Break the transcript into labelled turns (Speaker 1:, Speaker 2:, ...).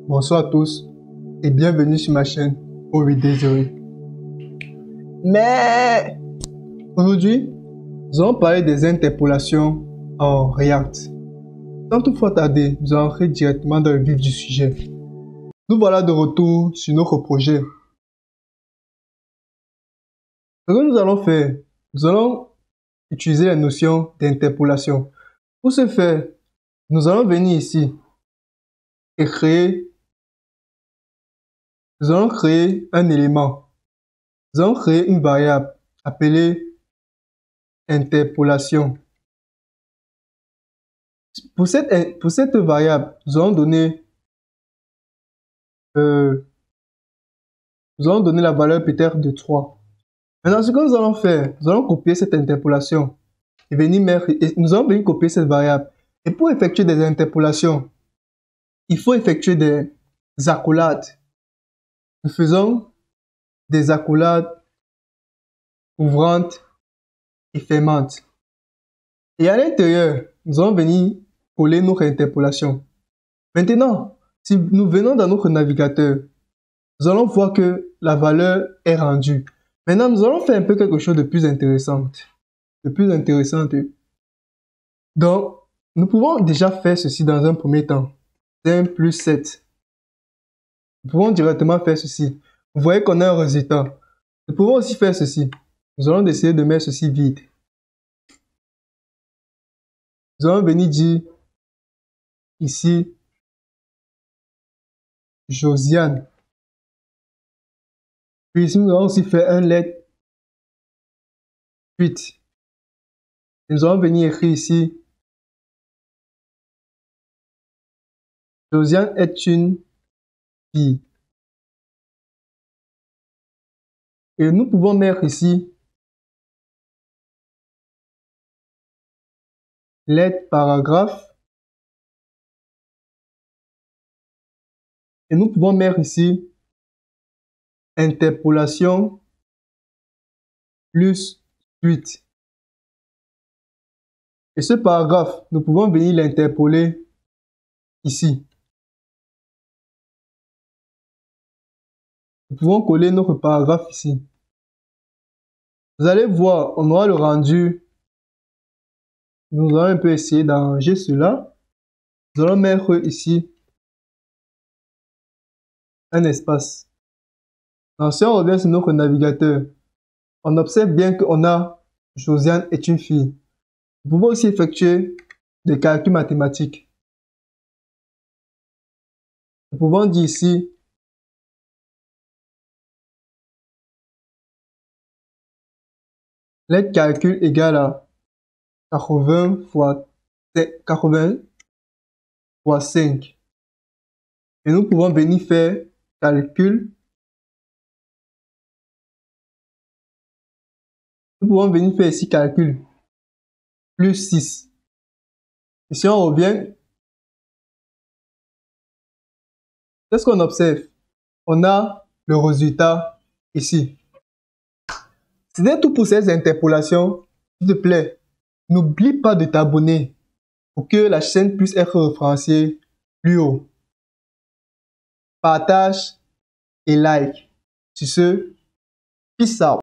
Speaker 1: Bonsoir à tous et bienvenue sur ma chaîne OVD0. Mais aujourd'hui, nous allons parler des interpolations en React. Sans toutefois tarder, nous allons entrer directement dans le vif du sujet. Nous voilà de retour sur notre projet. Ce que nous allons faire, nous allons utiliser la notion d'interpolation. Pour ce faire, nous allons venir ici et nous allons créer un élément. Nous allons créer une variable appelée interpolation. Pour cette variable, nous allons donner la valeur peut-être de 3. Maintenant, ce que nous allons faire, nous allons copier cette interpolation et nous allons venir copier cette variable. Et pour effectuer des interpolations, il faut effectuer des accolades. Nous faisons des accolades ouvrantes et fermantes. Et à l'intérieur, nous allons venir coller notre interpolation. Maintenant, si nous venons dans notre navigateur, nous allons voir que la valeur est rendue. Maintenant, nous allons faire un peu quelque chose de plus intéressant. Donc, nous pouvons déjà faire ceci dans un premier temps. 1 plus 7. Nous pouvons directement faire ceci. Vous voyez qu'on a un résultat. Nous pouvons aussi faire ceci. Nous allons essayer de mettre ceci vide. Nous allons venir dire ici Josiane. Puis ici, nous allons aussi faire un let 8. Nous allons venir écrire ici Josiane est une fille. Et nous pouvons mettre ici let paragraphe. Et nous pouvons mettre ici interpolation plus 8. Et ce paragraphe, nous pouvons venir l'interpoler ici. Nous pouvons coller notre paragraphe ici. Vous allez voir, on aura le rendu. Nous allons un peu essayer d'arranger cela. Nous allons mettre ici un espace. Alors, si on revient sur notre navigateur, on observe bien qu'on a Josiane est une fille. Nous pouvons aussi effectuer des calculs mathématiques. Nous pouvons dire ici let calcul égale à 80 fois 5. Et nous pouvons venir faire calcul. Nous pouvons venir faire ici calcul plus 6. Et si on revient, qu'est-ce qu'on observe? On a le résultat ici. C'était tout pour ces interpolations. S'il te plaît, n'oublie pas de t'abonner pour que la chaîne puisse être référencée plus haut. Partage et like. Sur ce, peace out.